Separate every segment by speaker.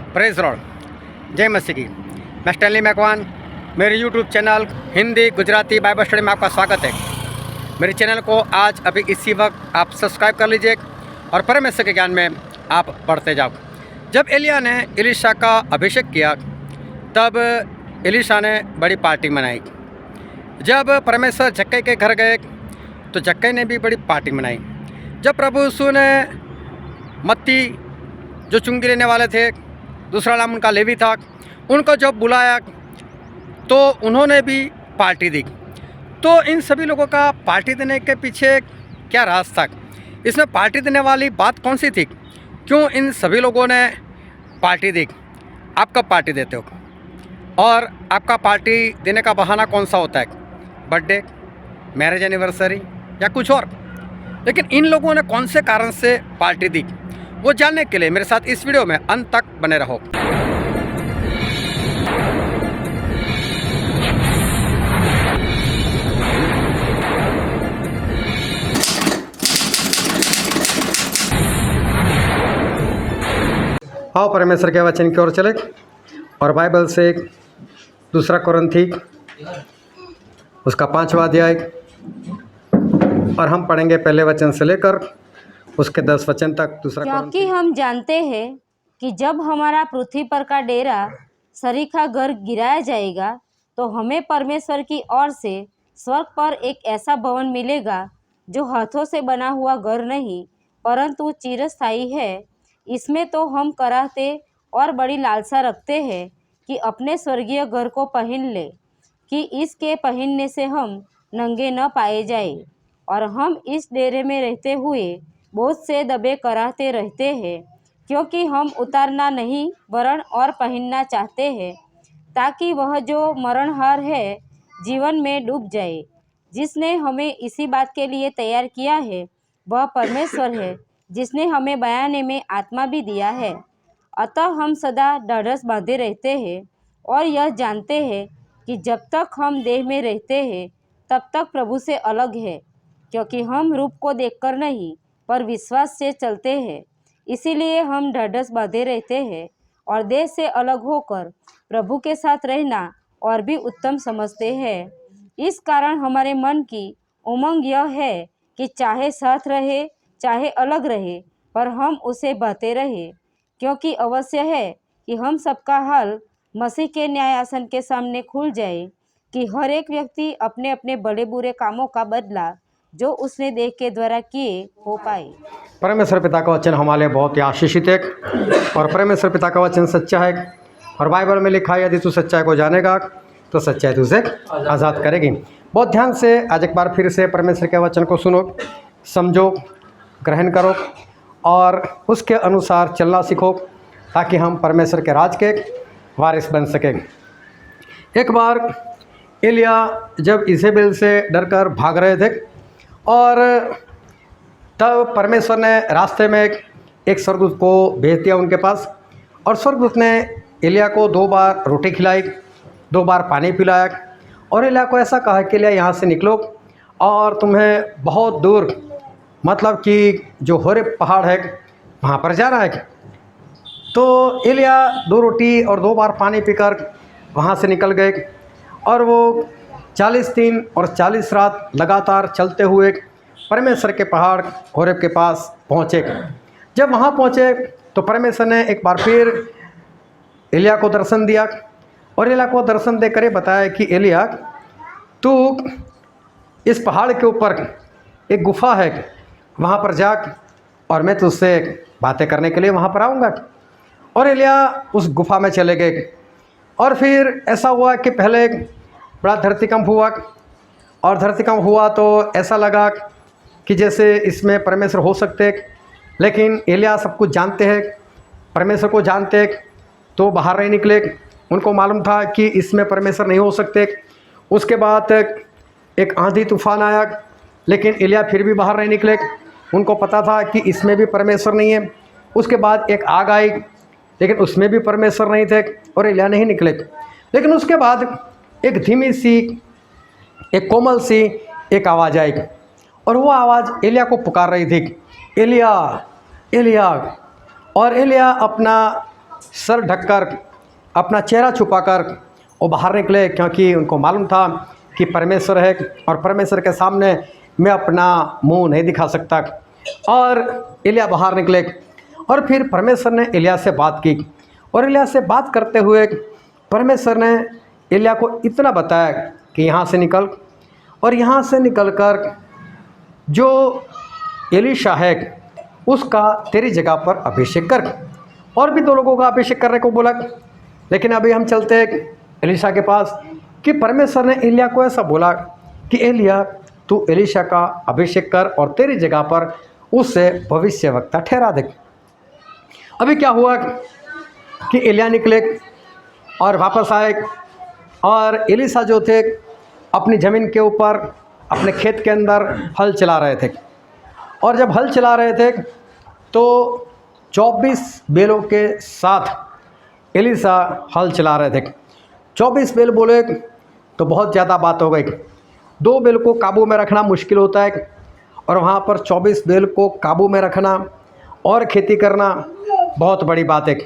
Speaker 1: Praise Lord, जय मसीह की। मैं स्टैनली मैकवान, मेरे YouTube channel Hindi Gujarati Bible study में आपका स्वागत है। मेरे चैनल को आज अभी इसी वक्त आप सब्सक्राइब कर लीजिए और परमेश्वर के ज्ञान में आप बढ़ते जाओ। जब एलिया ने एलीशा का अभिषेक किया तब एलीशा ने बड़ी पार्टी मनाई। जब परमेश्वर जक्कई के घर गए तो जक्कई ने भी बड़ी पार्टी मनाई। जब प्रभु यीशु ने मत्ती जो चुंगी लेने वाले थे, दूसरा नाम उनका लेवी था, उनको जब बुलाया तो उन्होंने भी पार्टी दी। तो इन सभी लोगों का पार्टी देने के पीछे क्या राज था? इसमें पार्टी देने वाली बात कौन सी थी? क्यों इन सभी लोगों ने पार्टी दी? आप कब पार्टी देते हो? और आपका पार्टी देने का बहाना कौन सा होता है? बर्थडे, मैरिज एनिवर्सरी या कुछ और? लेकिन इन लोगों ने कौन से कारण से पार्टी दी, वो जानने के लिए मेरे साथ इस वीडियो में अंत तक बने रहो। आओ परमेश्वर के वचन की ओर चले और बाइबल से दूसरा कुरिन्थी उसका 5वां अध्याय और हम पढ़ेंगे पहले वचन से लेकर उसके 10 वचन तक। दूसरा
Speaker 2: क्योंकि हम जानते हैं कि जब हमारा पृथ्वी पर का डेरा सरीखा घर गिराया जाएगा तो हमें परमेश्वर की ओर से स्वर्ग पर एक ऐसा भवन मिलेगा जो हाथों से बना हुआ घर नहीं परंतु चिरस्थायी है। इसमें तो हम कराहते और बड़ी लालसा रखते हैं कि अपने स्वर्गीय घर को पहन ले, कि इसके पहनने से हम नंगे न पाए जाए। और हम इस डेरे में रहते हुए बहुत से दबे कराहते रहते हैं, क्योंकि हम उतारना नहीं वरन और पहनना चाहते हैं, ताकि वह जो मरणहार है जीवन में डूब जाए। जिसने हमें इसी बात के लिए तैयार किया है वह परमेश्वर है, जिसने हमें बयाने में आत्मा भी दिया है। अतः हम सदा ढाढ़स बांधे रहते हैं और यह जानते हैं कि जब तक हम देह में रहते हैं तब तक प्रभु से अलग है, क्योंकि हम रूप को देखकर नहीं पर विश्वास से चलते हैं। इसीलिए हम ढाढ़स बांधे रहते हैं और देह से अलग होकर प्रभु के साथ रहना और भी उत्तम समझते हैं। इस कारण हमारे मन की उमंग यह है कि चाहे साथ रहे चाहे अलग रहे पर हम उसे बहते रहे, क्योंकि अवश्य है कि हम सबका हाल मसीह के न्यायासन के सामने खुल जाए, कि हर एक व्यक्ति अपने अपने बड़े बुरे कामों का बदला जो उसने देह के द्वारा किए हो पाए।
Speaker 1: परमेश्वर पिता का वचन हमारे लिए बहुत ही आशीषित है और परमेश्वर पिता का वचन सच्चा है और बाइबल में लिखा है यदि तू सच्चाई को जानेगा तो सच्चाई तुझे आज़ाद करेगी। बहुत ध्यान से आज एक बार फिर से परमेश्वर के वचन को सुनो, समझो, ग्रहण करो और उसके अनुसार चलना सीखो, ताकि हम परमेश्वर के राज के वारिस बन सकें। एक बार एलिया जब इजेबेल से डरकर भाग रहे थे और तब परमेश्वर ने रास्ते में एक स्वर्गदूत को भेज दिया उनके पास, और स्वर्गदूत ने एलिया को 2 बार रोटी खिलाई, 2 बार पानी पिलाया और एलिया को ऐसा कहा कि एलिया यहाँ से निकलो और तुम्हें बहुत दूर, मतलब कि जो होरेब पहाड़ है वहाँ पर जाना है। तो एलिया 2 रोटी और 2 बार पानी पीकर वहाँ से निकल गए और वो 40 दिन और 40 रात लगातार चलते हुए परमेश्वर के पहाड़ होरेब के पास पहुँचे। जब वहाँ पहुँचे तो परमेश्वर ने एक बार फिर एलिया को दर्शन दिया और एलिया को दर्शन देकर ये बताया कि एलिया, तू इस पहाड़ के ऊपर एक गुफा है, वहाँ पर जा और मैं तुझसे बातें करने के लिए वहाँ पर आऊँगा। और एलिया उस गुफा में चले गए और फिर ऐसा हुआ कि पहले एक बड़ा धरतीकंप हुआ और धरतीकंप हुआ तो ऐसा लगा कि जैसे इसमें परमेश्वर हो सकते, लेकिन एलिया सब कुछ जानते हैं, परमेश्वर को जानते हैं, तो बाहर नहीं निकले। उनको मालूम था कि इसमें परमेश्वर नहीं हो सकते। उसके बाद एक आंधी तूफान आया, लेकिन एलिया फिर भी बाहर नहीं निकले। उनको पता था कि इसमें भी परमेश्वर नहीं है। उसके बाद एक आग आई, लेकिन उसमें भी परमेश्वर नहीं थे और एलिया नहीं निकले। लेकिन उसके बाद एक धीमी सी, एक कोमल सी एक आवाज़ आई और वो आवाज़ एलिया को पुकार रही थी, एलिया एलिया। और एलिया अपना सर ढककर, अपना चेहरा छुपाकर वो बाहर निकले, क्योंकि उनको मालूम था कि परमेश्वर है और परमेश्वर के सामने मैं अपना मुंह नहीं दिखा सकता। और एलिया बाहर निकले और फिर परमेश्वर ने एलिया से बात की, और एलिया से बात करते हुए परमेश्वर ने एलिया को इतना बताया कि यहाँ से निकल, और यहाँ से निकलकर जो एलीशा है उसका तेरी जगह पर अभिषेक कर। और भी 2 लोगों का अभिषेक करने को बोला। लेकिन अभी हम चलते हैं एलीशा के पास कि परमेश्वर ने एलिया को ऐसा बोला कि एलिया तू एलीशा का अभिषेक कर और तेरी जगह पर उससे भविष्यवक्ता ठहरा दे। अभी क्या हुआ कि एलिया निकले और वापस आए, और एलीशा जो थे अपनी ज़मीन के ऊपर अपने खेत के अंदर हल चला रहे थे। और जब हल चला रहे थे तो 24 बैलों के साथ एलीशा हल चला रहे थे। 24 बैल बोले तो बहुत ज़्यादा बात हो गई। 2 बैल को काबू में रखना मुश्किल होता है, और वहाँ पर 24 बैल को काबू में रखना और खेती करना बहुत बड़ी बात है।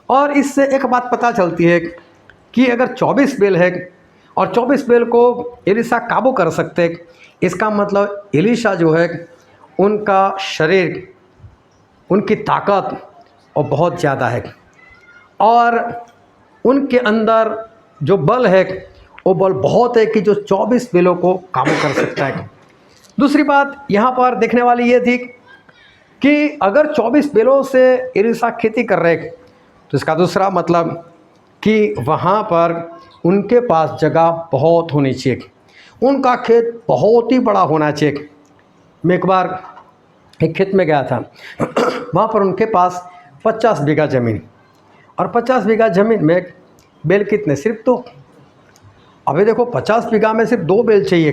Speaker 1: और इससे एक बात पता चलती है कि अगर 24 बैल है और 24 बैल को एलीशा काबू कर सकते, इसका मतलब एलीशा जो है उनका शरीर, उनकी ताकत और बहुत ज़्यादा है, और उनके अंदर जो बल है वो बल बहुत है कि जो 24 बैलों को काबू कर सकता है। दूसरी बात यहाँ पर देखने वाली ये थी कि अगर 24 बैलों से एलीशा खेती कर रहे तो इसका दूसरा मतलब कि वहाँ पर उनके पास जगह बहुत होनी चाहिए, उनका खेत बहुत ही बड़ा होना चाहिए। मैं एक बार एक खेत में गया था, वहाँ पर उनके पास 50 बीघा ज़मीन, और 50 बीघा ज़मीन में बैल कितने, सिर्फ 2। अभी देखो 50 बीघा में सिर्फ 2 बैल चाहिए,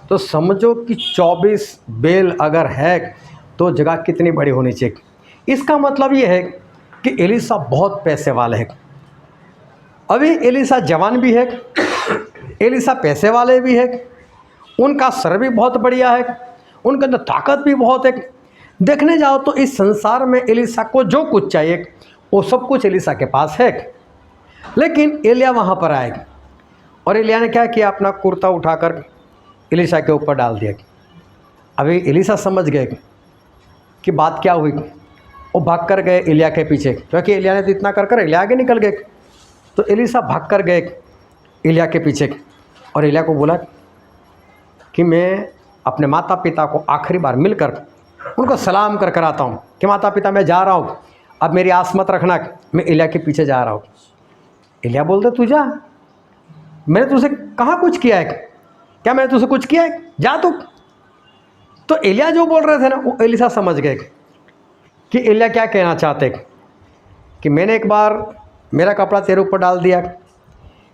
Speaker 1: तो समझो कि 24 बैल अगर है तो जगह कितनी बड़ी होनी चाहिए। इसका मतलब ये है कि एलीशा बहुत पैसे वाले हैं। अभी एलीशा जवान भी है, एलीशा पैसे वाले भी है, उनका सर भी बहुत बढ़िया है, उनके अंदर ताकत भी बहुत है। देखने जाओ तो इस संसार में एलीशा को जो कुछ चाहिए वो सब कुछ एलीशा के पास है। लेकिन एलिया वहाँ पर आए और एलिया ने क्या किया, अपना कुर्ता उठाकर एलीशा के ऊपर डाल दिया। अभी एलीशा समझ गए कि बात क्या हुई, वो भाग कर गए एलिया के पीछे, क्योंकि एलिया ने तो इतना कर एलिया आगे निकल गए। तो एलीशा भाग कर गए एलिया के पीछे, और एलिया को बोला कि मैं अपने माता पिता को आखिरी बार मिलकर उनको सलाम कर कर आता हूँ कि माता पिता मैं जा रहा हूँ, अब मेरी आस मत रखना, मैं एलिया के पीछे जा रहा हूँ। एलिया बोलते तू जा, मैंने तुझसे कहाँ कुछ किया है, क्या मैंने तुझसे कुछ किया है, जा तू। तो एलिया जो बोल रहे थे ना, वो एलीशा समझ गए कि एलिया क्या कहना चाहते कि मैंने एक बार मेरा कपड़ा तेरे ऊपर डाल दिया,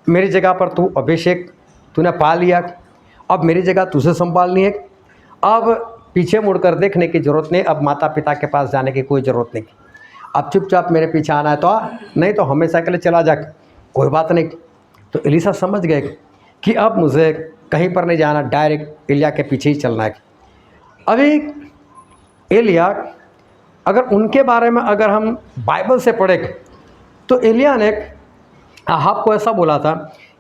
Speaker 1: मेरी जगह पर तू अभिषेक तूने पा लिया, अब मेरी जगह तुझे संभालनी है, अब पीछे मुड़कर देखने की ज़रूरत नहीं, अब माता पिता के पास जाने की कोई ज़रूरत नहीं, अब चुपचाप मेरे पीछे आना है तो आ, नहीं तो हमेशा के लिए चला जा, कोई बात नहीं। तो एलीशा समझ गए कि अब मुझे कहीं पर नहीं जाना, डायरेक्ट एलिया के पीछे ही चलना है। अभी एलिया, अगर उनके बारे में अगर हम बाइबल से पढ़े तो एलिया ने अहाब को ऐसा बोला था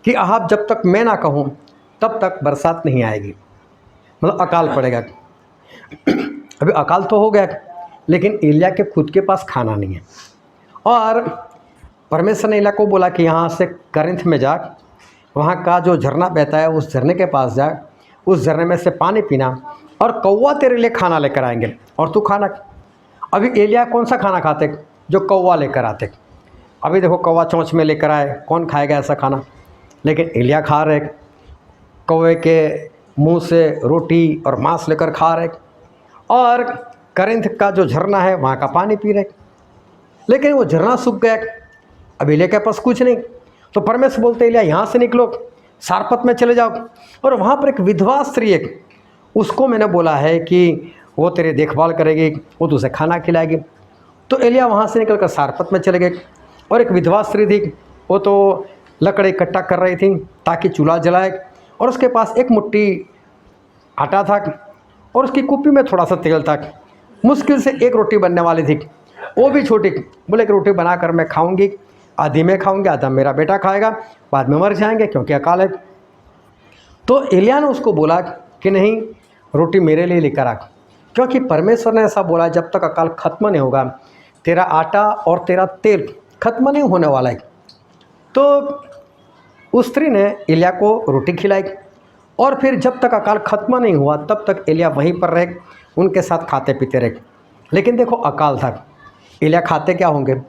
Speaker 1: कि अहाब जब तक मैं ना कहूँ तब तक बरसात नहीं आएगी, मतलब अकाल पड़ेगा। अभी अकाल तो हो गया, लेकिन एलिया के खुद के पास खाना नहीं है, और परमेश्वर ने एलिया को बोला कि यहाँ से करिंथ में जा, वहाँ का जो झरना बहता है उस झरने के पास जा, उस झरने में से पानी पीना, और कौवा तेरे लिए खाना लेकर आएंगे और तू खाना। अभी एलिया कौन सा खाना खाते, जो कौवा लेकर आते। अभी देखो कौवा चोंच में लेकर आए, कौन खाएगा ऐसा खाना, लेकिन एलिया खा रहे, कौवे के मुंह से रोटी और मांस लेकर खा रहे, और करिंथ का जो झरना है वहाँ का पानी पी रहे, लेकिन वो झरना सूख गया। अब एलिया के पास कुछ नहीं, तो परमेश्वर बोलते एलिया यहाँ से निकलो, सारपत में चले जाओ, और वहाँ पर एक विधवा स्त्री है, उसको मैंने बोला है कि वो तेरी देखभाल करेगी, वो तुझे खाना खिलाएगी। तो एलिया वहाँ से निकलकर सारपत में चले गए, और एक विधवा स्त्री थी, वो तो लकड़ी इकट्ठा कर रही थी ताकि चूल्हा जलाए, और उसके पास एक मुट्ठी आटा था और उसकी कुप्पी में थोड़ा सा तेल था, मुश्किल से एक रोटी बनने वाली थी। वो भी छोटी, बोले कि रोटी बनाकर मैं खाऊंगी, आधी मैं खाऊंगी, आधा मेरा बेटा खाएगा, बाद में मर जाएंगे क्योंकि अकाल है। तो एलिया ने उसको बोला कि नहीं, रोटी मेरे लिए लेकर आ, क्योंकि परमेश्वर ने ऐसा बोला जब तक अकाल खत्म नहीं होगा तेरा आटा और तेरा तेल खत्म नहीं होने वाला है। तो उस स्त्री ने एलिया को रोटी खिलाई और फिर जब तक अकाल खत्म नहीं हुआ तब तक एलिया वहीं पर रहे, उनके साथ खाते पीते रहे। लेकिन देखो अकाल था, एलिया खाते क्या होंगे,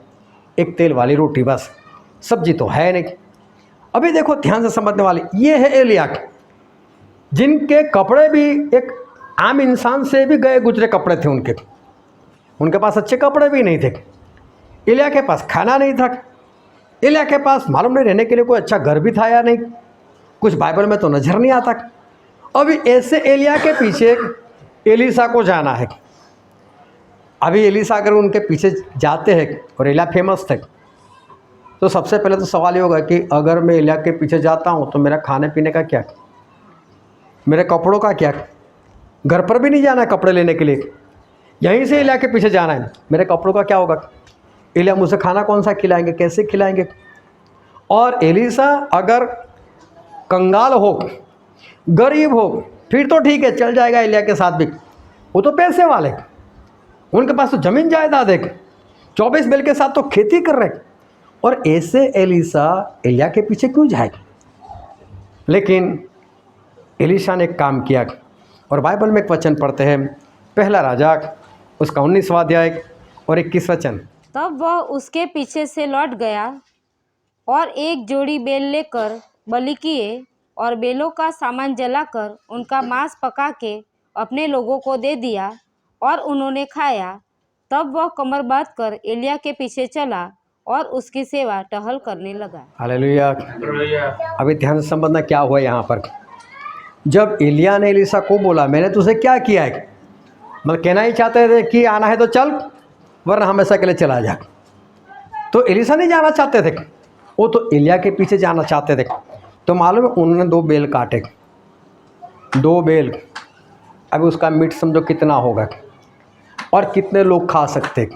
Speaker 1: एक तेल वाली रोटी बस, सब्जी तो है नहीं। अभी देखो ध्यान से समझने वाले, ये है एलिया जिनके कपड़े भी एक आम इंसान से भी गए गुजरे कपड़े थे उनके पास अच्छे कपड़े भी नहीं थे। एलिया के पास खाना नहीं था, एलिया के पास मालूम नहीं रहने के लिए कोई अच्छा घर भी था या नहीं, कुछ बाइबल में तो नजर नहीं आता। अभी ऐसे एलिया के पीछे एलीसा को जाना है। अभी एलीसा अगर उनके पीछे जाते हैं और एलिया फेमस थे, तो सबसे पहले तो सवाल ये होगा कि अगर मैं एलिया के पीछे जाता हूँ तो मेरा खाने पीने का क्या, मेरे कपड़ों का क्या, घर पर भी नहीं जाना है कपड़े लेने के लिए, यहीं से एलिया के पीछे जाना है, मेरे कपड़ों का क्या होगा, एलिया मुझे खाना कौन सा खिलाएंगे, कैसे खिलाएंगे। और एलीसा अगर कंगाल हो, गरीब हो, फिर तो ठीक है, चल जाएगा एलिया के साथ भी, वो तो पैसे वाले, उनके पास तो जमीन जायदाद है, 24 बैल के साथ तो खेती कर रहे, और ऐसे एलीसा एलिया के पीछे क्यों जाएगा। लेकिन एलीशा ने एक काम किया, और बाइबल में एक वचन पढ़ते हैं, पहला राजा उसका 19वां अध्याय और 21 वचन।
Speaker 2: तब वह उसके पीछे से लौट गया और एक जोड़ी बैल लेकर बलि किए और बैलों का सामान जलाकर उनका मांस पका के अपने लोगों को दे दिया और उन्होंने खाया। तब वह कमर बांधकर एलिया के पीछे चला और उसकी सेवा टहल करने लगा।
Speaker 1: हालेलुया। अभी ध्यान से समझना क्या हुआ यहाँ पर। जब एलिया ने एलीसा को बोला मैंने तुझे क्या किया है, मतलब कहना ही चाहते थे कि आना है तो चल वरना हमेशा के लिए चला जा। तो एलीसा नहीं जाना चाहते थे, वो तो एलिया के पीछे जाना चाहते थे। तो मालूम है उन्होंने 2 बैल काटे, 2 बैल। अभी उसका मीट समझो कितना होगा और कितने लोग खा सकते।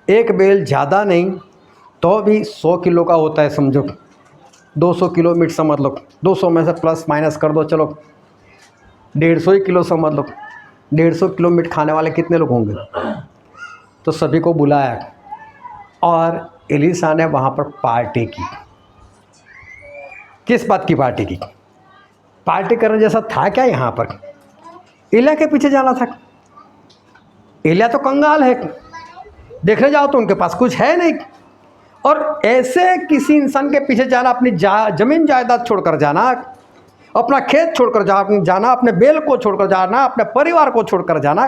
Speaker 1: एक बैल ज़्यादा नहीं तो भी 100 किलो का होता है, समझो 200 किलो मीट समझ लो, 200 में से प्लस माइनस कर दो, चलो 150 ही किलो समझ लो। 150 किलो मीट खाने वाले कितने लोग होंगे। तो सभी को बुलाया और एलीसा ने वहाँ पर पार्टी की। किस बात की पार्टी की, पार्टी करने जैसा था क्या यहाँ पर। एलिया के पीछे जाना था, एलिया तो कंगाल है, देखने जाओ तो उनके पास कुछ है नहीं, और ऐसे किसी इंसान के पीछे जाना, अपनी जमीन जायदाद छोड़कर जाना, अपना खेत छोड़कर जाना, अपने बैल को छोड़कर जाना, अपने परिवार को छोड़कर जाना,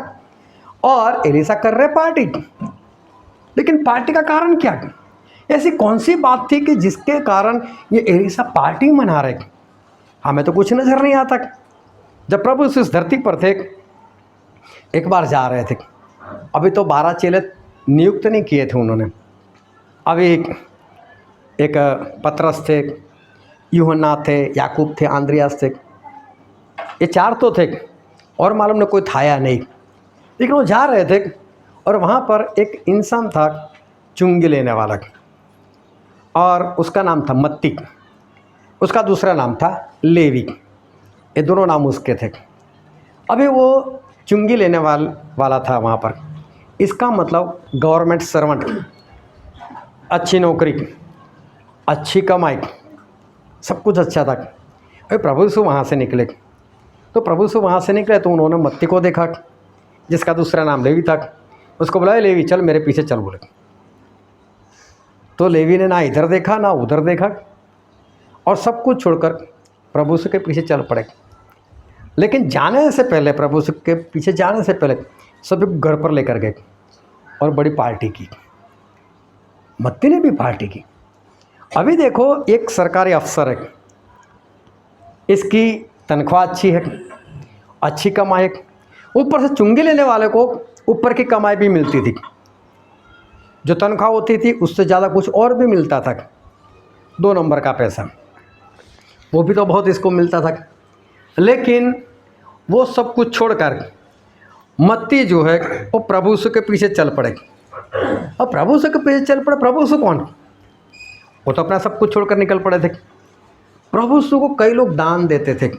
Speaker 1: और एलीसा कर रहे पार्टी। लेकिन पार्टी का कारण क्या, ऐसी कौन सी बात थी कि जिसके कारण ये एलीसा पार्टी मना रहे। हमें तो कुछ नजर नहीं आता। जब प्रभु इस धरती पर थे, एक बार जा रहे थे, अभी तो 12 चेले नियुक्त नहीं किए थे उन्होंने। अभी एक पतरस थे, यूहन्ना थे, याकूब थे, आंद्रियास थे, ये 4 तो थे और मालूम न कोई था या नहीं। लेकिन वो जा रहे थे और वहाँ पर एक इंसान था चुंगी लेने वाला, और उसका नाम था मत्ती, उसका दूसरा नाम था लेवी, ये दोनों नाम उसके थे। अभी वो चुंगी लेने वाला था वहाँ पर, इसका मतलब गवर्नमेंट सर्वेंट, अच्छी नौकरी, अच्छी कमाई, सब कुछ अच्छा था। अरे प्रभु यीशु वहाँ से निकले, तो प्रभु यीशु वहाँ से निकले तो उन्होंने मत्ती को देखा जिसका दूसरा नाम लेवी था। उसको बुलाया, लेवी चल मेरे पीछे चल बोले। तो लेवी ने ना इधर देखा ना उधर देखा और सब कुछ छोड़कर प्रभु यीशु के पीछे चल पड़े। लेकिन जाने से पहले, प्रभु यीशु के पीछे जाने से पहले सभी घर पर लेकर गए और बड़ी पार्टी की। मत्ती ने भी पार्टी की। अभी देखो एक सरकारी अफसर है, इसकी तनख्वाह अच्छी है, अच्छी कमाई है, ऊपर से चुंगी लेने वाले को ऊपर की कमाई भी मिलती थी। जो तनख्वाह होती थी उससे ज़्यादा कुछ और भी मिलता था, 2 नंबर का पैसा, वो भी तो बहुत इसको मिलता था। लेकिन वो सब कुछ छोड़कर मत्ती जो है वो प्रभु यीशु के पीछे चल पड़े। अब प्रभु यीशु के पीछे चल पड़े। प्रभु यीशु कौन? वो तो अपना सब कुछ छोड़कर निकल पड़े थे। प्रभु यीशु को कई लोग दान देते थे,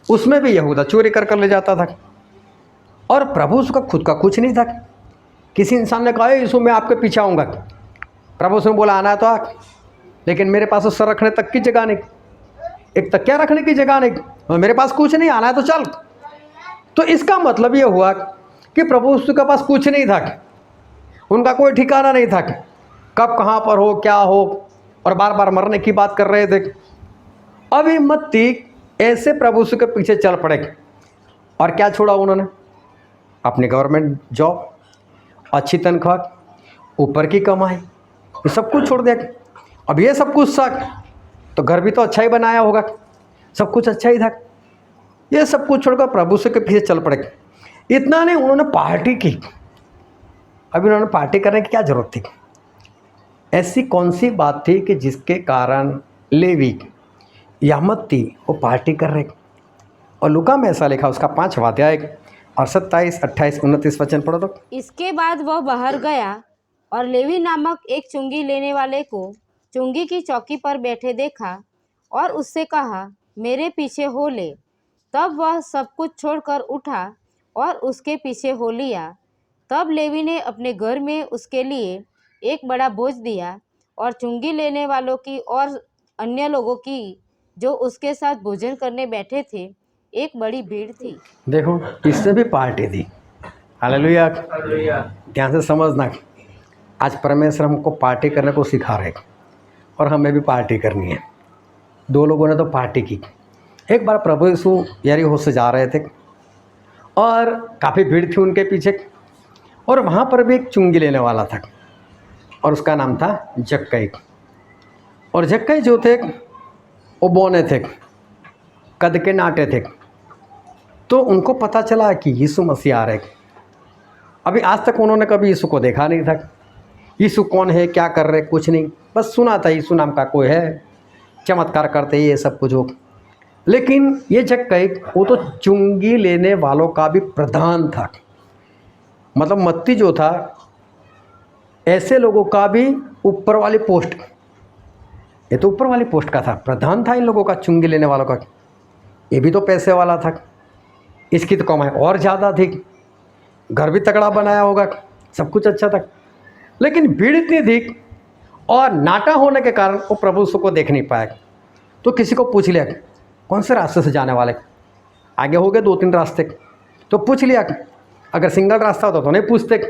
Speaker 1: उसमें भी यहूदा चोरी कर कर ले जाता था। और प्रभु यीशु का खुद का कुछ नहीं था। किसी इंसान ने कहा यीशु मैं आपके पीछे आऊँगा, प्रभु यीशु ने बोला आना है तो आ, लेकिन मेरे पास तो सर रखने तक की जगह नहीं, एक तकिया रखने की जगह नहीं, और मेरे पास कुछ नहीं, आना है तो चल। तो इसका मतलब ये हुआ कि प्रभु यीशु के पास कुछ नहीं था, उनका कोई ठिकाना नहीं था, कब कहाँ पर हो क्या हो, और बार बार मरने की बात कर रहे थे। अब ये मत्ती ऐसे प्रभु यीशु के पीछे चल पड़े, और क्या छोड़ा उन्होंने? अपनी गवर्नमेंट जॉब, अच्छी तनख्वाह, ऊपर की कमाई, ये सब कुछ छोड़ दिया। अब ये सब कुछ था तो घर भी तो अच्छा ही बनाया होगा, सब कुछ अच्छा ही था, ये सब कुछ छोड़कर प्रभु यीशु के पीछे चल पड़े। इतना नहीं, उन्होंने पार्टी की। अभी उन्होंने पार्टी करने की क्या जरूरत थी? ऐसी कौन सी बात थी कि जिसके कारण लेवी या मत्ती वो पार्टी कर रहे? और लूका में ऐसा लिखा, उसका 5वां अध्याय और 27, 28, 29 वचन पढ़ो तो।
Speaker 2: इसके बाद वह बाहर गया और लेवी नामक एक चुंगी लेने वाले को चुंगी की चौकी पर बैठे देखा और उससे कहा मेरे पीछे हो ले। तब वह सब कुछ छोड़कर उठा और उसके पीछे हो लिया। तब लेवी ने अपने घर में उसके लिए एक बड़ा बोझ दिया और चुंगी लेने वालों की और अन्य लोगों की जो उसके साथ भोजन करने बैठे थे एक बड़ी भीड़ थी।
Speaker 1: देखो, इससे भी पार्टी थी। हालेलुया। ध्यान से समझना, आज परमेश्वर हमको पार्टी करने को सिखा रहे और हमें भी पार्टी करनी है। दो लोगों ने तो पार्टी की। एक बार प्रभु यीशु यरीहो से जा रहे थे और काफ़ी भीड़ थी उनके पीछे, और वहाँ पर भी एक चुंगी लेने वाला था और उसका नाम था जक्कई। और जक्कई जो थे वो बौने थे, कद के नाटे थे। तो उनको पता चला कि यीशु मसीह आ रहे। अभी आज तक उन्होंने कभी यीशु को देखा नहीं था। यीशु कौन है, क्या कर रहे, कुछ नहीं, बस सुना था यीशु नाम का कोई है, चमत्कार करते ये सब कुछ हो। लेकिन ये जक्कई वो तो चुंगी लेने वालों का भी प्रधान था। मतलब मत्ती जो था ऐसे लोगों का भी ऊपर वाली पोस्ट, ये तो ऊपर वाली पोस्ट का था, प्रधान था इन लोगों का, चुंगी लेने वालों का। ये भी तो पैसे वाला था, इसकी तो कमाई और ज़्यादा थी, घर भी तगड़ा बनाया होगा, सब कुछ अच्छा था। लेकिन भीड़ इतनी थी और नाटा होने के कारण वो प्रभु यीशु को देख नहीं पाया। तो किसी को पूछ लिया कौन से रास्ते से जाने वाले, आगे हो गए 2-3 रास्ते, तो पूछ लिया। अगर सिंगल रास्ता होता तो नहीं पूछते।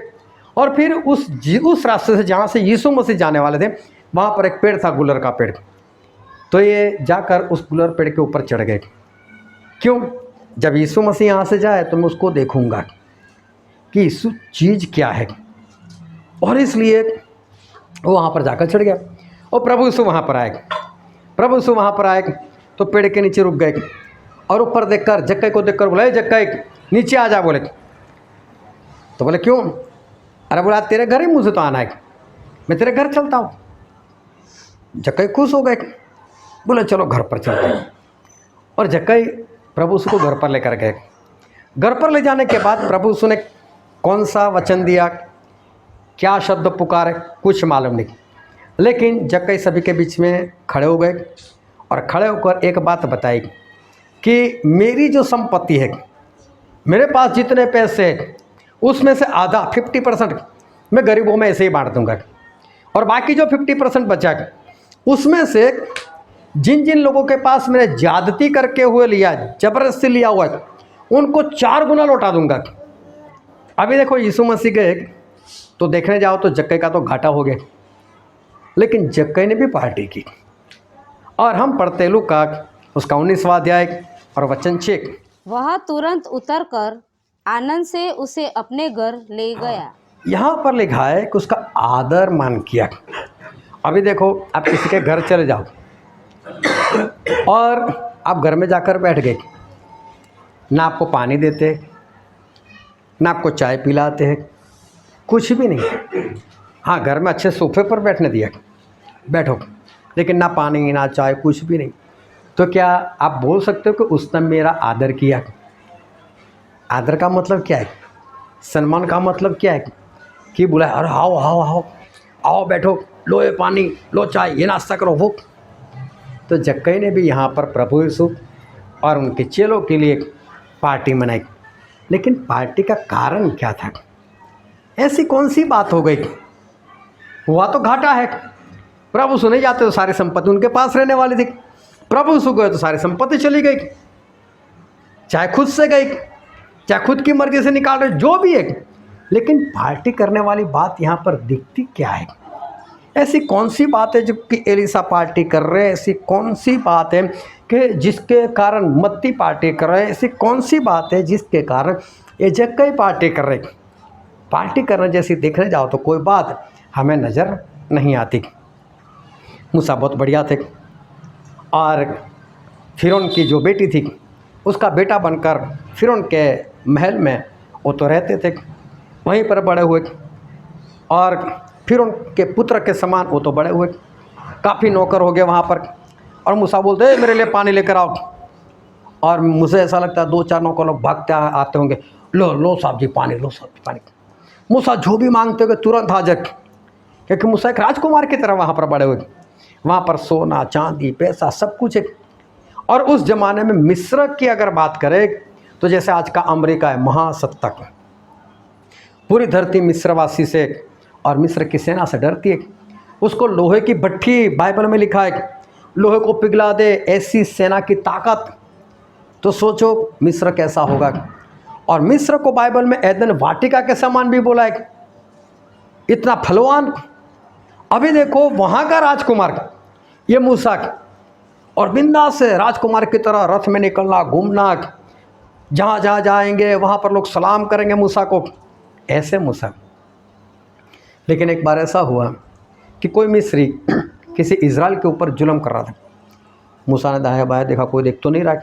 Speaker 1: और फिर उस रास्ते से जहाँ से यीशु मसीह जाने वाले थे वहाँ पर एक पेड़ था, गुलर का पेड़। तो ये जाकर उस गुलर पेड़ के ऊपर चढ़ गए। क्यों? जब यीशु मसीह यहाँ से जाए तो मैं उसको देखूँगा कि यीशु चीज़ क्या है, और इसलिए वो वहाँ पर जाकर चढ़ गया। और प्रभु यीशु वहाँ पर आए। प्रभु यीशु वहाँ पर आए तो पेड़ के नीचे रुक गए और ऊपर देखकर जक्कई को देखकर बोले जक्कई नीचे आ जा। बोले तो बोले क्यों? अरे बोला तेरे घर ही मुझे तो आना है, मैं तेरे घर चलता हूँ। जक्कई खुश हो गए, बोले चलो घर पर चलते हैं। और जक्कई प्रभु यीशु को घर पर लेकर गए। घर पर ले जाने के बाद प्रभु यीशु ने कौन सा वचन दिया, क्या शब्द पुकारे, कुछ मालूम नहीं। लेकिन जक्कई सभी के बीच में खड़े हो गए और खड़े होकर एक बात बताई कि मेरी जो संपत्ति है, मेरे पास जितने पैसे हैं उसमें से आधा 50% मैं गरीबों में ऐसे ही बांट दूंगा, और बाकी जो 50% बचा उसमें से जिन जिन लोगों के पास मैंने ज्यादती करके हुए लिया, जबरदस्ती लिया हुआ है, उनको 4 गुना लौटा दूंगा। अभी देखो यीशु मसीह गए तो देखने जाओ तो जक्कई का तो घाटा हो गया, लेकिन जक्कई ने भी पार्टी की। और हम पढ़ते लूका उसका 19वां अध्याय और वचन 6।
Speaker 2: वह तुरंत उतरकर आनंद से उसे अपने घर ले गया।
Speaker 1: यहाँ पर लिखा है कि उसका आदर मान किया। अभी देखो आप किसी के घर चले जाओ और आप घर में जाकर बैठ गए, ना आपको पानी देते, ना आपको चाय पिलाते हैं, कुछ भी नहीं। हाँ, घर में अच्छे सोफे पर बैठने दिया, बैठो, लेकिन ना पानी ना चाय, कुछ भी नहीं। तो क्या आप बोल सकते हो कि उसने मेरा आदर किया? आदर का मतलब क्या है? सम्मान का मतलब क्या है? कि बुलाए, अरे आओ आओ आओ आओ बैठो, लो ये पानी, लो चाय, ये नाश्ता करो वो। तो जक्कई ने भी यहाँ पर प्रभु यीशु और उनके चेलों के लिए एक पार्टी मनाई। लेकिन पार्टी का कारण क्या था? ऐसी कौन सी बात हो गई? हुआ तो घाटा है। प्रभु यीशु नहीं जाते तो सारी संपत्ति उनके पास रहने वाली थी, प्रभु यीशु गए तो सारी संपत्ति चली गई, चाहे खुद से गई, चाहे खुद की मर्जी से निकाल रहे, जो भी है। लेकिन पार्टी करने वाली बात यहाँ पर दिखती क्या है? ऐसी कौन सी बात है जो कि एलिसा पार्टी कर रहे हैं? ऐसी कौन सी बात है कि जिसके कारण मत्ती पार्टी कर रहे हैं? ऐसी कौन सी बात है जिसके कारण ये जक्कई पार्टी कर रहे? पार्टी करने जैसी देखने जाओ तो कोई बात हमें नज़र नहीं आती। मूसा बहुत बढ़िया थे और फिरौन की जो बेटी थी उसका बेटा बनकर फिरौन के महल में वो तो रहते थे, वहीं पर बड़े हुए और फिरौन के पुत्र के समान वो तो बड़े हुए, काफ़ी नौकर हो गए वहाँ पर। और मूसा बोलते मेरे लिए पानी लेकर आओ, और मुझे ऐसा लगता है 2-4 नौकर लोग भागते आते होंगे, लो लो साहब जी पानी, लो साहब जी पानी। मूसा जो भी मांगते हुए तुरंत हाजिर, क्योंकि मूसा एक राजकुमार की तरह वहाँ पर बड़े हुए। वहाँ पर सोना चांदी पैसा सब कुछ है। और उस ज़माने में मिस्र की अगर बात करें तो जैसे आज का अमेरिका है, महासत्ता, पूरी धरती मिस्रवासी से और मिस्र की सेना से डरती है। उसको लोहे की भट्ठी, बाइबल में लिखा है, लोहे को पिघला दे ऐसी सेना की ताकत। तो सोचो मिस्र कैसा होगा। और मिस्र को बाइबल में एदन वाटिका के समान भी बोला है, इतना फलवान। अभी देखो वहाँ का राजकुमार ये मूसा, और बिंदास से राजकुमार की तरह रथ में निकलना, घूमना, जहाँ जहाँ जाएंगे वहाँ पर लोग सलाम करेंगे मूसा को, ऐसे मूसा। लेकिन एक बार ऐसा हुआ कि कोई मिस्री किसी इज़राइल के ऊपर जुल्म कर रहा था। मूसा ने दाया बाया देखा, कोई देख तो नहीं रहा,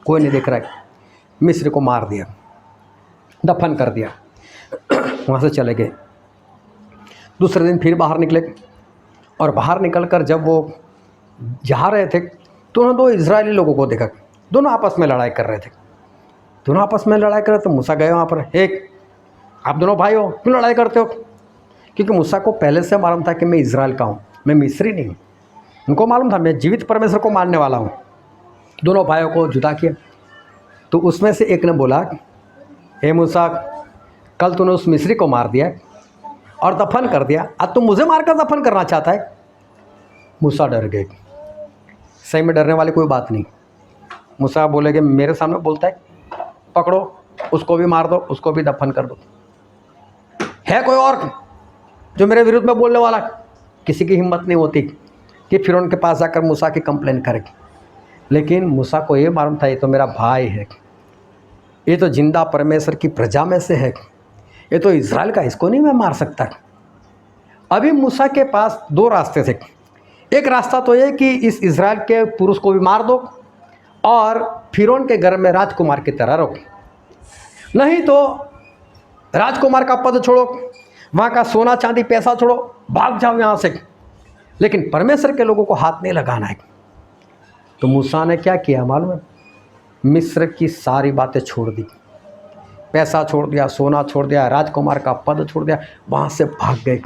Speaker 1: कोई नहीं देख रहा है। मिस्री को मार दिया, दफन कर दिया, वहाँ से चले गए। दूसरे दिन फिर बाहर निकले, और बाहर निकलकर जब वो जा रहे थे तो उन्होंने 2 इजरायली लोगों को देखा, दोनों आपस में लड़ाई कर रहे थे। दोनों आपस में लड़ाई कर रहे तो मूसा गए वहाँ पर, एक आप दोनों भाई हो, क्यों लड़ाई करते हो? क्योंकि मूसा को पहले से मालूम था कि मैं इजराइल का हूँ, मैं मिस्री नहीं हूँ। उनको मालूम था मैं जीवित परमेश्वर को मानने वाला हूँ। दोनों भाइयों को जुदा किया। तो उसमें से एक ने बोला, हे मूसा, कल तूने उस मिस्री को मार दिया और दफन कर दिया, आज तुम मुझे मारकर दफन करना चाहता है। मूसा डर गए। सही में डरने वाली कोई बात नहीं। मूसा बोले कि मेरे सामने बोलता है, पकड़ो उसको भी मार दो, उसको भी दफन कर दो। है कोई और जो मेरे विरुद्ध में बोलने वाला? किसी की हिम्मत नहीं होती कि फिरौन के पास जाकर मूसा की कंप्लेन करे। लेकिन मूसा को ये मालूम था ये तो मेरा भाई है, ये तो जिंदा परमेश्वर की प्रजा में से है, ये तो इज़राइल का, इसको नहीं मैं मार सकता। अभी मूसा के पास 2 रास्ते थे। एक रास्ता तो ये कि इस इज़राइल के पुरुष को भी मार दो और फिरौन के घर में राजकुमार की तरह रहो, नहीं तो राजकुमार का पद छोड़ो, वहाँ का सोना चांदी पैसा छोड़ो, भाग जाओ यहाँ से। लेकिन परमेश्वर के लोगों को हाथ नहीं लगाना है। तो मूसा ने क्या किया मालूम है? मिस्र की सारी बातें छोड़ दी, पैसा छोड़ दिया, सोना छोड़ दिया, राजकुमार का पद छोड़ दिया, वहाँ से भाग गए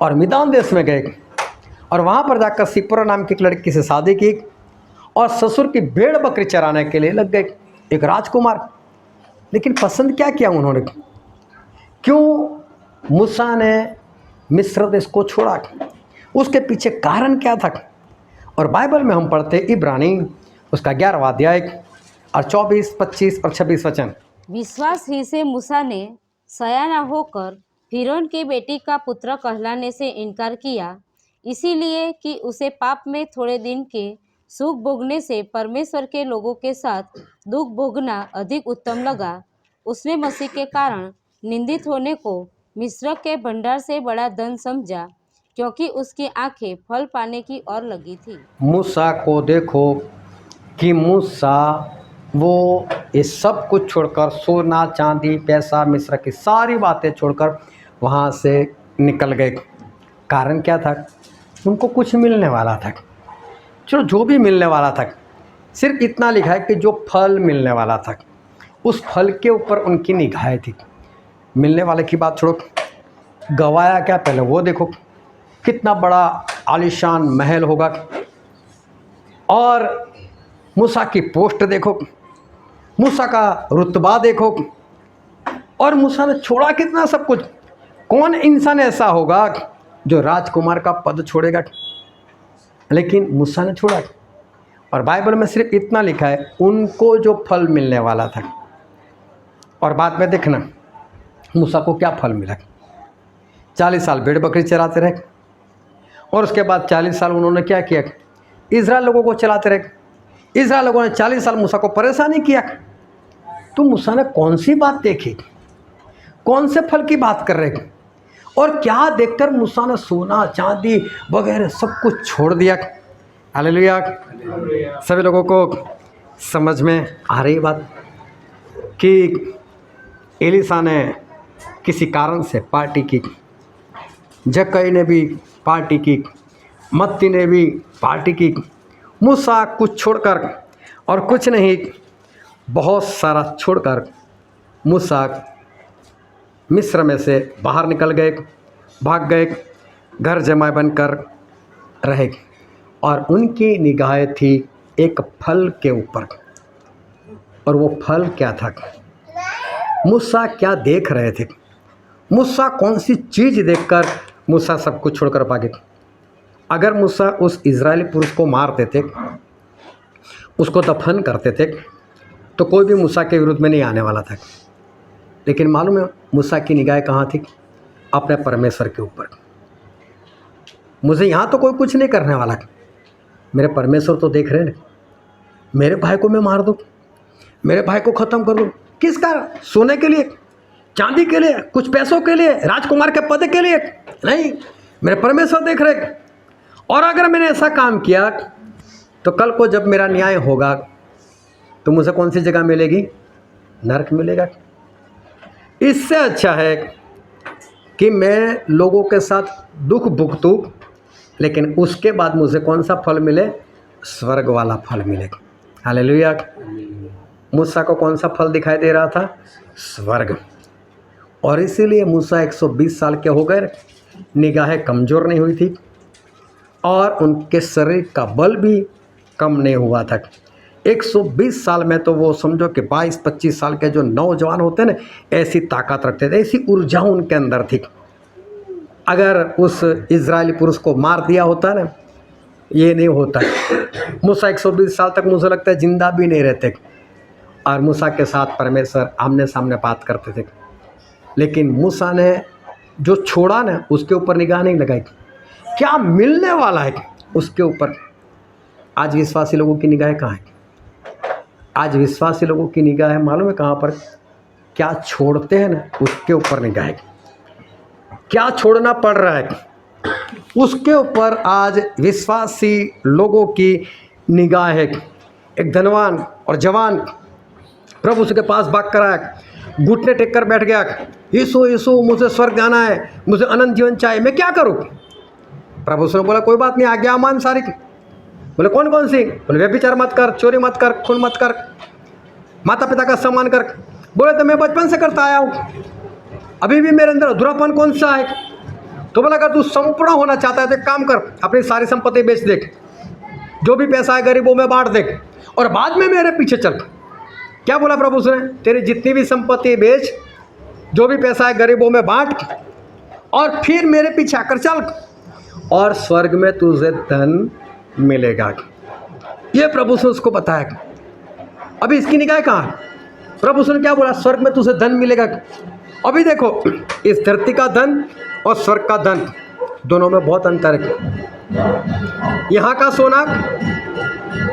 Speaker 1: और मिदान देश में गए। और वहाँ पर जाकर सिप्पोरा नाम की एक लड़की से शादी की और ससुर की भेड़ बकरी चराने के लिए लग गए, एक राजकुमार। लेकिन पसंद क्या किया उन्होंने? क्यों मूसा ने मिस्र देश को छोड़ा? उसके पीछे कारण क्या था? और बाइबल में हम पढ़ते इब्रानी उसका 11वां अध्याय और 24, 25 और 26 वचन।
Speaker 2: विश्वास ही से मूसा ने सयाना होकर फिरौन की बेटी का पुत्र कहलाने से इनकार किया, इसीलिए कि उसे पाप में थोड़े दिन के सुख भोगने से परमेश्वर के लोगों के साथ दुख भोगना अधिक उत्तम लगा। उसने मसीह के कारण निंदित होने को मिस्र के भंडार से बड़ा धन समझा, क्योंकि उसकी आंखें फल पाने की ओर लगी थी।
Speaker 1: मूसा को देखो कि मूसा वो ये सब कुछ छोड़कर, सोना चांदी पैसा मिस्र की सारी बातें छोड़कर वहाँ से निकल गए। कारण क्या था? उनको कुछ मिलने वाला था। चलो जो भी मिलने वाला था, सिर्फ इतना लिखा है कि जो फल मिलने वाला था उस फल के ऊपर उनकी निगाहें थी। मिलने वाले की बात छोड़ो, गवाया क्या पहले वो देखो, कितना बड़ा आलीशान महल होगा, और मूसा की पोस्ट देखो, मूसा का रुतबा देखो, और मूसा ने छोड़ा कितना सब कुछ। कौन इंसान ऐसा होगा जो राजकुमार का पद छोड़ेगा? लेकिन मूसा ने छोड़ा। और बाइबल में सिर्फ इतना लिखा है, उनको जो फल मिलने वाला था। और बाद में देखना मूसा को क्या फल मिला। 40 साल भेड़ बकरी चराते रहे, और उसके बाद 40 साल उन्होंने क्या किया? इज़राइल लोगों को चलाते रहे। इज़राइल लोगों ने 40 साल मूसा को परेशानी किया। तो मूसा ने कौन सी बात देखी, कौन से फल की बात कर रहे, और क्या देखकर मूसा ने सोना चांदी वगैरह सब कुछ छोड़ दिया? हालेलुया। सभी लोगों को समझ में आ रही बात कि एलीशा ने किसी कारण से पार्टी की, जक्कई ने भी पार्टी की, मत्ती ने भी पार्टी की, मूसा कुछ छोड़कर और कुछ नहीं बहुत सारा छोड़कर मूसा मिस्र में से बाहर निकल गए, भाग गए, घर जमाए बनकर रहे। और उनकी निगाहें थी एक फल के ऊपर। और वो फल क्या था? मूसा क्या देख रहे थे? मूसा कौन सी चीज़ देखकर मूसा सब कुछ छोड़कर भागे? अगर मूसा उस इजरायली पुरुष को मारते थे, उसको दफन करते थे, तो कोई भी मूसा के विरुद्ध में नहीं आने वाला था। लेकिन मालूम है मूसा की निगाहें कहाँ थी? अपने परमेश्वर के ऊपर। मुझे यहाँ तो कोई कुछ नहीं करने वाला, मेरे परमेश्वर तो देख रहे हैं। मेरे भाई को मैं मार दूँ, मेरे भाई को ख़त्म कर दूँ, किस कारण? सोने के लिए, चांदी के लिए, कुछ पैसों के लिए, राजकुमार के पद के लिए नहीं, मेरे परमेश्वर देख रहे। और अगर मैंने ऐसा काम किया तो कल को जब मेरा न्याय होगा तो मुझे कौन सी जगह मिलेगी? नरक मिलेगा। इससे अच्छा है कि मैं लोगों के साथ दुख भुगतूं, लेकिन उसके बाद मुझे कौन सा फल मिले? स्वर्ग वाला फल मिलेगा। हालेलुया। मूसा को कौन सा फल दिखाई दे रहा था? स्वर्ग। और इसीलिए मूसा 120 साल के हो गए, निगाहें कमज़ोर नहीं हुई थी, और उनके शरीर का बल भी कम नहीं हुआ था। 120 साल में तो वो समझो कि 22-25 साल के जो नौजवान होते हैं ना, ऐसी ताकत रखते थे, ऐसी ऊर्जा उनके अंदर थी। अगर उस इजरायली पुरुष को मार दिया होता ना, ये नहीं होता। मूसा 120 साल तक मुझे लगता है जिंदा भी नहीं रहते, और मूसा के साथ परमेश्वर आमने सामने बात करते थे। लेकिन मूसा ने जो छोड़ा ना, उसके ऊपर निगाह नहीं लगाई। क्या मिलने वाला है उसके ऊपर। आज विश्वासी लोगों की निगाहें कहाँ है? आज विश्वासी लोगों की निगाह है मालूम है कहाँ पर? क्या छोड़ते हैं ना, उसके ऊपर निगाह है। क्या छोड़ना पड़ रहा है, उसके ऊपर आज विश्वासी लोगों की निगाह है। एक धनवान और जवान प्रभु उसके पास भाग कर आया, घुटने टेक कर बैठ गया, यीशु यीशु मुझे स्वर्ग जाना है, मुझे अनंत जीवन चाहिए, मैं क्या करूँ? प्रभु उसने बोला कोई बात नहीं, आज्ञा मान सारी। बोले कौन कौन सी? बोले व्यभिचार मत कर, चोरी मत कर, खून मत कर, माता पिता का सम्मान कर। बोले तो मैं बचपन से करता आया हूँ, अभी भी मेरे अंदर अधूरापन कौन सा है? तो बोला अगर तू संपूर्ण होना चाहता है तो एक काम कर, अपनी सारी संपत्ति बेच दे, जो भी पैसा है गरीबों में बांट दे, और बाद में मेरे पीछे चल। क्या बोला प्रभु उसने? तेरी जितनी भी संपत्ति बेच, जो भी पैसा है गरीबों में बांट, और फिर मेरे पीछे आकर चल, और स्वर्ग में तुझे धन मिलेगा। ये प्रभु ने उसको बताया। अभी इसकी निगाह कहाँ है? प्रभु ने क्या बोला? स्वर्ग में तुझे धन मिलेगा। अभी देखो, इस धरती का धन और स्वर्ग का धन दोनों में बहुत अंतर है। यहाँ का सोना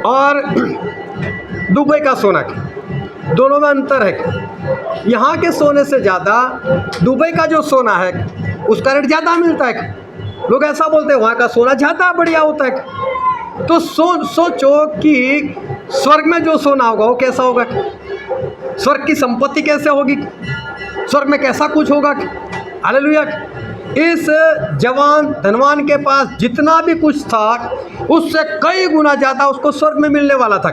Speaker 1: और दुबई का सोना, दोनों में अंतर है। यहाँ के सोने से ज़्यादा दुबई का जो सोना है उसका रेट ज़्यादा मिलता है। लोग ऐसा बोलते हैं वहाँ का सोना ज़्यादा बढ़िया होता है। तो सोचो कि स्वर्ग में जो सोना होगा वो कैसा होगा, स्वर्ग की संपत्ति कैसे होगी, स्वर्ग में कैसा कुछ होगा। हालेलुया। इस जवान धनवान के पास जितना भी कुछ था उससे कई गुना ज़्यादा उसको स्वर्ग में मिलने वाला था,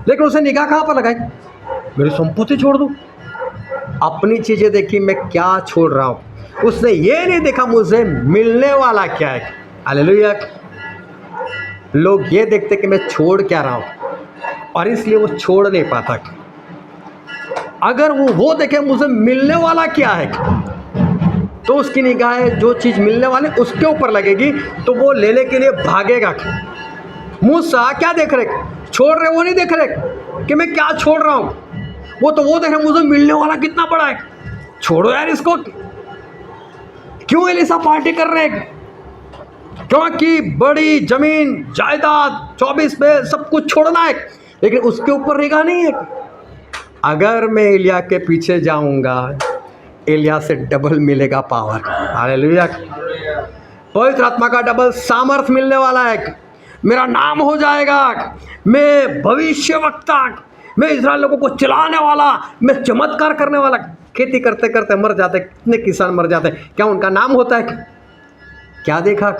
Speaker 1: लेकिन उसे निगाह कहाँ पर लगाई? मेरी संपत्ति छोड़ दूँ, अपनी चीज़ें देखी मैं क्या छोड़ रहा हूँ, उसने ये नहीं देखा मुझे मिलने वाला क्या है। हालेलुया। लोग ये देखते कि मैं छोड़ क्या रहा हूँ और इसलिए वो छोड़ नहीं पाता। अगर वो देखे मुझे मिलने वाला क्या है तो उसकी निगाहें जो चीज़ मिलने वाली उसके ऊपर लगेगी, तो वो लेने के लिए भागेगा। मूसा क्या देख रहे, छोड़ रहे, वो नहीं देख रहे कि मैं क्या छोड़ रहा हूँ, वो देख रहे मुझे मिलने वाला कितना बड़ा है, छोड़ो यार इसको। क्यों एलिसा पार्टी कर रहे हैं? क्योंकि बड़ी जमीन जायदाद 24 पे सब कुछ छोड़ना है, लेकिन उसके ऊपर निगाह नहीं है। अगर मैं एलिया के पीछे जाऊंगा, एलिया से डबल मिलेगा पावर। हालेलुया। पवित्र आत्मा का डबल सामर्थ मिलने वाला है। मेरा नाम हो जाएगा, मैं भविष्यवक्ता, मैं इस्राएल लोगों को चलाने वाला, मैं चमत्कार करने वाला। खेती करते करते मर जाते, कितने किसान मर जाते, क्या उनका नाम होता है? क्या देखा?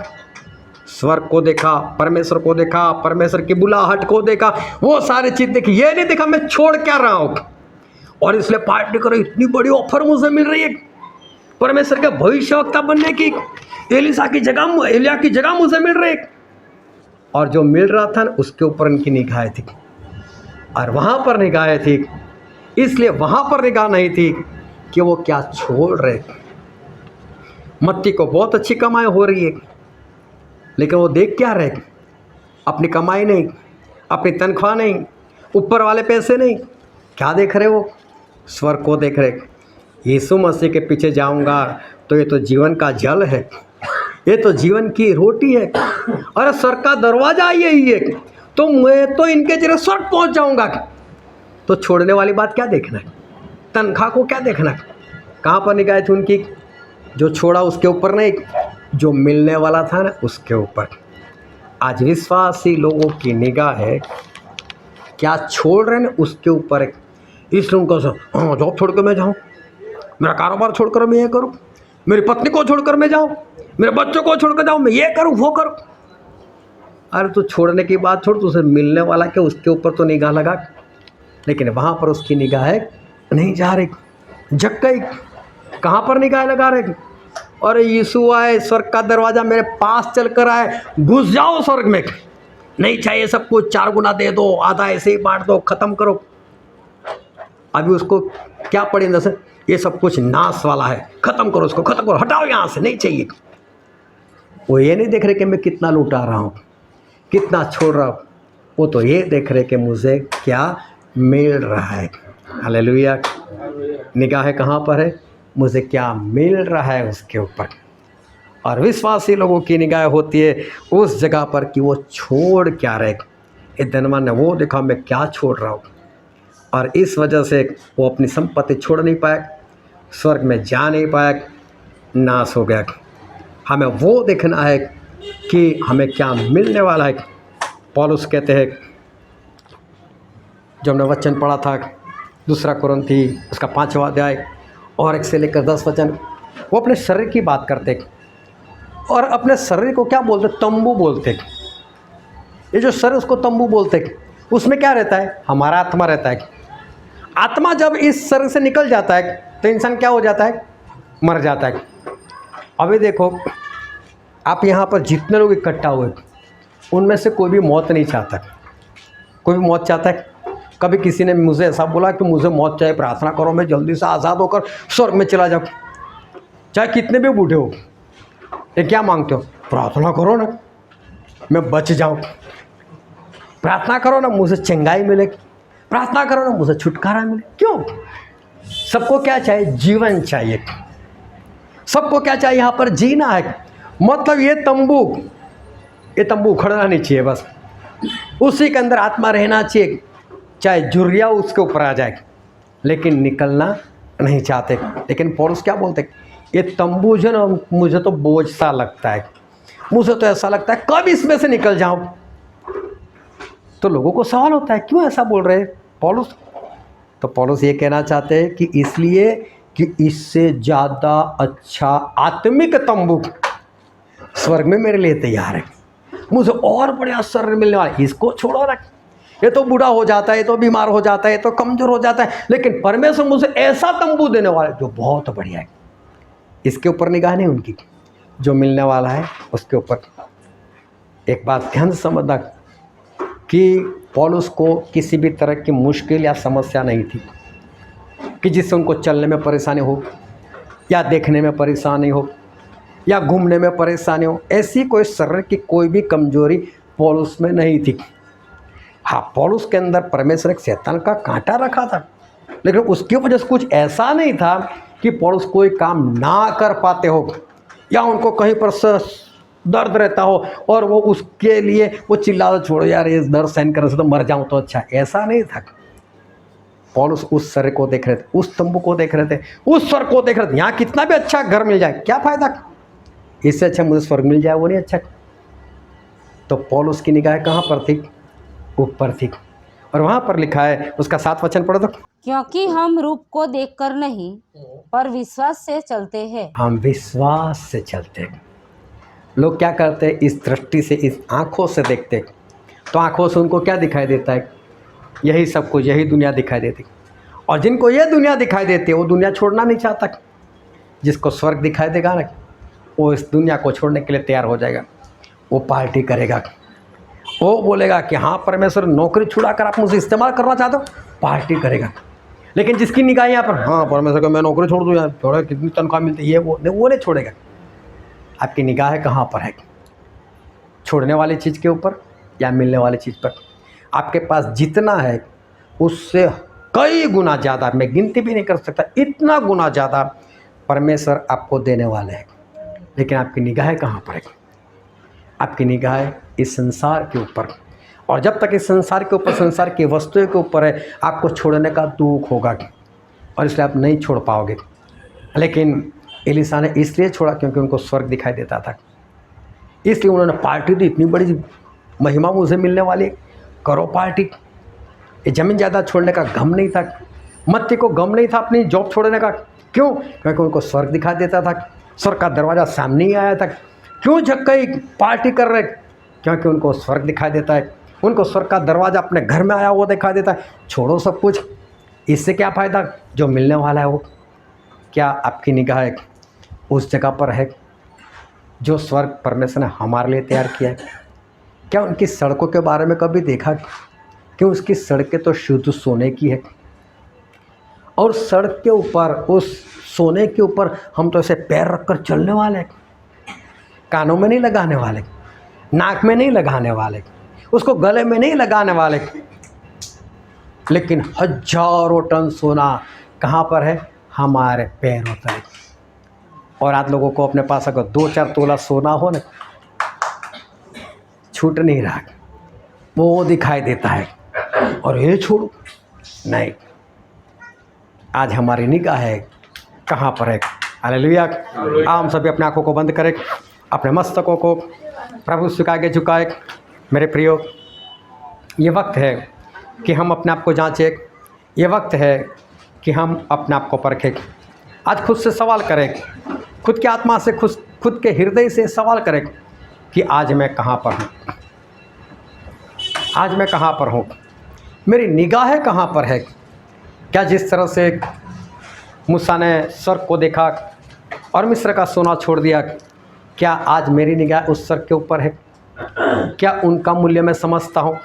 Speaker 1: स्वर्ग को देखा, परमेश्वर को देखा, परमेश्वर की बुलाहट को देखा, वो सारी चीज देखी, ये नहीं देखा मैं छोड़ क्या रहा हूं। और इसलिए पार्टी करो, इतनी बड़ी ऑफर मुझे मिल रही है परमेश्वर के भविष्यवक्ता बनने की, एलिया की जगह मुझे मिल रही है। और जो मिल रहा था ना, उसके ऊपर उनकी निगाहें थी, और वहां पर निगाहें थी, इसलिए वहां पर निगाह नहीं थी कि वो क्या छोड़ रहे। मत्ती को बहुत अच्छी कमाई हो रही है, लेकिन वो देख क्या रहे? अपनी कमाई नहीं, अपनी तनख्वाह नहीं, ऊपर वाले पैसे नहीं, क्या देख रहे वो? स्वर्ग को देख रहे। यीशु मसीह के पीछे जाऊंगा तो ये तो जीवन का जल है, ये तो जीवन की रोटी है, और स्वर्ग का दरवाजा यही है, तो मैं तो इनके जरिए स्वर्ग पहुंच जाऊंगा। तो छोड़ने वाली बात क्या देखना है? तनख्वाह को क्या देखना है? कहाँ पर निगाह थी उनकी? जो छोड़ा उसके ऊपर नहीं, जो मिलने वाला था ना उसके ऊपर। आज विश्वासी लोगों की निगाह है क्या छोड़ रहे हैं उसके ऊपर है। इसलिए उनको हाँ जॉब छोड़कर मैं जाऊँ, मेरा कारोबार छोड़कर मैं ये करूँ, मेरी पत्नी को छोड़कर मैं जाऊँ, मेरे बच्चों को छोड़कर जाऊँ, मैं ये करूँ वो करूँ। अरे तो छोड़ने की बात छोड़, तो उसे मिलने वाला क्या उसके ऊपर तो निगाह लगा, लेकिन वहाँ पर उसकी निगाह नहीं जा रही। जग गई, कहाँ पर निगाह लगा रहे? और यीशु आए, स्वर्ग का दरवाज़ा मेरे पास चल कर आए, घुस जाओ स्वर्ग में, नहीं चाहिए सब कुछ, 4 गुना दे दो, आधा ऐसे ही बांट दो, ख़त्म करो। अभी उसको क्या पड़ी अंदर से? ये सब कुछ नाश वाला है, ख़त्म करो उसको, ख़त्म करो, हटाओ यहाँ से, नहीं चाहिए। वो ये नहीं देख रहे कि मैं कितना लुटा रहा हूँ, कितना छोड़ रहा हूँ, वो तो ये देख रहे कि मुझे क्या मिल रहा है। हालेलुया। निगाह कहाँ पर है? मुझे क्या मिल रहा है उसके ऊपर। और विश्वासी लोगों की निगाह होती है उस जगह पर कि वो छोड़ क्या रहे। इस धनवान ने वो देखा मैं क्या छोड़ रहा हूँ, और इस वजह से वो अपनी संपत्ति छोड़ नहीं पाया, स्वर्ग में जा नहीं पाया, नाश हो गया। हमें वो देखना है कि हमें क्या मिलने वाला है। पौलुस कहते हैं, जो हमने वचन पढ़ा था 2 कुरिन्थी उसका 5वां अध्याय और 1 से लेकर 10 वचन, वो अपने शरीर की बात करते और अपने शरीर को क्या बोलते? तंबू बोलते। ये जो शरीर उसको तंबू बोलते। उसमें क्या रहता है? हमारा आत्मा रहता है। आत्मा जब इस शरीर से निकल जाता है तो इंसान क्या हो जाता है? मर जाता है। अभी देखो, आप यहाँ पर जितने लोग इकट्ठा हुए उनमें से कोई भी मौत नहीं चाहता। कोई भी मौत चाहता है? कभी किसी ने मुझे ऐसा बोला कि मुझे मौत चाहिए, प्रार्थना करो मैं जल्दी से आज़ाद होकर स्वर्ग में चला जाऊँ। चाहे कितने भी बूढ़े हो, ये क्या मांगते हो? प्रार्थना करो ना मैं बच जाऊँ, प्रार्थना करो ना मुझे चंगाई मिले, प्रार्थना करो ना मुझे छुटकारा मिले। क्यों? सबको क्या चाहिए? जीवन चाहिए। सबको क्या चाहिए? यहाँ पर जीना है। मतलब ये तंबू उखड़ना नहीं चाहिए, बस उसी के अंदर आत्मा रहना चाहिए, चाहे झुर्रिया उसके ऊपर आ जाए, लेकिन निकलना नहीं चाहते। लेकिन पौलुस क्या बोलते? ये तंबू जो ना मुझे तो बोझ सा लगता है, मुझे तो ऐसा लगता है कब इसमें से निकल जाऊं। तो लोगों को सवाल होता है क्यों ऐसा बोल रहे हैं पौलुस? तो पौलुस ये कहना चाहते हैं कि इसलिए कि इससे ज़्यादा अच्छा आत्मिक तंबू स्वर्ग में मेरे लिए तैयार है। मुझे और बढ़िया शरीर मिलने वाला है, इसको छोड़ो ना। ये तो बूढ़ा हो जाता है, ये तो बीमार हो जाता है, ये तो कमज़ोर हो जाता है, लेकिन परमेश्वर मुझे ऐसा तंबू देने वाला है जो बहुत बढ़िया है। इसके ऊपर निगाह नहीं उनकी, जो मिलने वाला है उसके ऊपर। एक बात ध्यान से समझना कि पौलुस को किसी भी तरह की मुश्किल या समस्या नहीं थी कि जिससे उनको चलने में परेशानी हो, या देखने में परेशानी हो, या घूमने में परेशानी हो। ऐसी कोई शरीर की कोई भी कमजोरी पौलुस में नहीं थी। हाँ, पौलुस के अंदर परमेश्वर एक शैतान का कांटा रखा था, लेकिन उसकी वजह से कुछ ऐसा नहीं था कि पौलुस कोई काम ना कर पाते हो, या उनको कहीं पर दर्द रहता हो और वो उसके लिए वो चिल्ला छोड़ो यार, ये दर्द सहन करने से तो मर जाऊं तो अच्छा। ऐसा नहीं था। पौलुस उस शरीर को देख रहे थे, उस तंबू को देख रहे थे, उस स्वर्ग को देख रहे थे। यहाँ कितना भी अच्छा घर मिल जाए क्या फ़ायदा, इससे अच्छा मुझे स्वर्ग मिल जाए वो नहीं अच्छा। तो पौलुस की निगाह कहाँ पर थी? ऊपर थी। और वहाँ पर लिखा है, उसका 7 वचन पढ़ो तो।
Speaker 2: क्योंकि हम रूप को देखकर नहीं पर विश्वास से चलते हैं। हम
Speaker 1: विश्वास से चलते हैं। लोग क्या करते हैं? इस दृष्टि से, इस आँखों से देखते, तो आँखों से उनको क्या दिखाई देता है? यही सब कुछ, यही दुनिया दिखाई देती। और जिनको ये दुनिया दिखाई देती है वो दुनिया छोड़ना नहीं चाहता। जिसको स्वर्ग दिखाई देगा ना, वो इस दुनिया को छोड़ने के लिए तैयार हो जाएगा। वो पार्टी करेगा, वो बोलेगा कि हाँ परमेश्वर नौकरी छुड़ाकर आप मुझे इस्तेमाल करना चाहते हो, पार्टी करेगा। लेकिन जिसकी निगाह यहाँ पर, हाँ परमेश्वर को मैं नौकरी छोड़ दूँ यार, थोड़ा कितनी तनख्वाह मिलती है, ये वो नहीं छोड़ेगा। आपकी निगाह है कहाँ पर है? छोड़ने वाली चीज़ के ऊपर या मिलने वाली चीज़ पर? आपके पास जितना है उससे कई गुना ज़्यादा, मैं गिनती भी नहीं कर सकता, इतना गुना ज़्यादा परमेश्वर आपको देने वाले हैं। लेकिन आपकी निगाह कहाँ पर है? आपकी निगाह इस संसार के ऊपर। और जब तक इस संसार के ऊपर, संसार की वस्तुओं के ऊपर है, आपको छोड़ने का दुख होगा और इसलिए आप नहीं छोड़ पाओगे। लेकिन एलीशा ने इसलिए छोड़ा क्योंकि उनको स्वर्ग दिखाई देता था, इसलिए उन्होंने पार्टी दी। इतनी बड़ी महिमा मुझे मिलने वाली, करो पार्टी। ये ज़मीन ज़्यादा छोड़ने का गम नहीं था, मत्ती को गम नहीं था अपनी जॉब छोड़ने का। क्यों? क्योंकि उनको स्वर्ग दिखाई देता था, स्वर्ग का दरवाज़ा सामने ही आया था। क्यों झक्कई पार्टी कर रहे? क्योंकि उनको स्वर्ग दिखाई देता है, उनको स्वर्ग का दरवाज़ा अपने घर में आया हुआ दिखाई देता है। छोड़ो सब कुछ, इससे क्या फ़ायदा? जो मिलने वाला है वो। क्या आपकी निगाह उस जगह पर है जो स्वर्ग परमेश्वर ने हमारे लिए तैयार किया है? क्या उनकी सड़कों के बारे में कभी देखा कि उसकी सड़कें तो शुद्ध सोने की है, और सड़क के ऊपर, उस सोने के ऊपर हम तो ऐसे पैर रखकर चलने वाले, कानों में नहीं लगाने वाले, नाक में नहीं लगाने वाले, उसको गले में नहीं लगाने वाले। लेकिन हजारों टन सोना कहाँ पर है? हमारे पैरों तले। और आज लोगों को अपने पास अगर 2-4 तोला सोना हो ना, छूट नहीं रहा, वो दिखाई देता है। और ये छोड़ो नहीं, आज हमारी निगाह है कहाँ पर है? हालेलुया। हम सभी अपने आँखों को बंद करें, अपने मस्तकों को प्रभु के आगे झुकाए। मेरे प्रियो, ये वक्त है कि हम अपने आप को जांचें, ये वक्त है कि हम अपने आप को परखें। आज खुद से सवाल करें, खुद की आत्मा से, खुद के हृदय से सवाल करें कि आज मैं कहाँ पर हूँ, आज मैं कहाँ पर हूँ, मेरी निगाहें कहाँ पर है? क्या जिस तरह से मूसा ने स्वर्ग को देखा और मिस्र का सोना छोड़ दिया, क्या आज मेरी निगाह उस स्वर्ग के ऊपर है? क्या उनका मूल्य मैं समझता हूँ,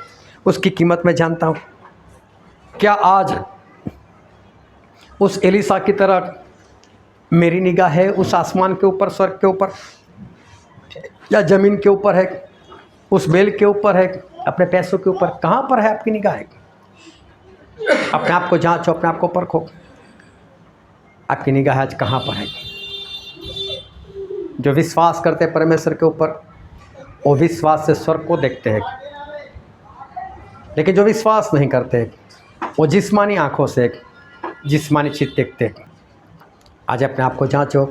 Speaker 1: उसकी कीमत मैं जानता हूँ? क्या आज उस एलीशा की तरह मेरी निगाह है उस आसमान के ऊपर, स्वर्ग के ऊपर, या ज़मीन के ऊपर है, उस बेल के ऊपर है, अपने पैसों के ऊपर? कहाँ पर है आपकी निगाह? अपने आप को जांचो, अपने आप को परखो, आपकी निगाह आज कहाँ पर है? जो विश्वास करते हैं परमेश्वर के ऊपर, वो विश्वास से स्वर्ग को देखते हैं। लेकिन जो विश्वास नहीं करते, वो जिस्मानी आँखों से जिस्मानी चीज़ देखते हैं। आज अपने आप को जांचो,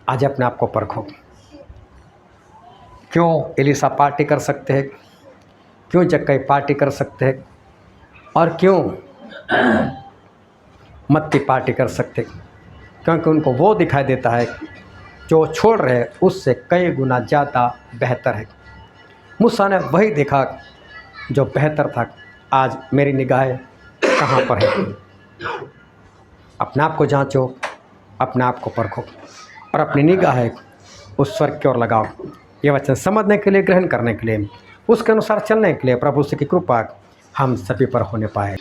Speaker 1: आज अपने आप को परखो। क्यों एलीशा पार्टी कर सकते हैं, क्यों जक्कई पार्टी कर सकते हैं, और क्यों मत्ती पार्टी कर सकते? क्योंकि उनको वो दिखाई देता है जो छोड़ रहे हैं उससे कई गुना ज़्यादा बेहतर है। मूसा ने वही देखा जो बेहतर था आज मेरी निगाहें कहाँ पर है। अपने आप को जांचो, अपने आप को परखो और अपनी निगाहें उस स्वर्ग की ओर लगाओ। ये वचन समझने के लिए, ग्रहण करने के लिए, उसके अनुसार चलने के लिए प्रभु से की कृपा हम सभी पर होने पाए।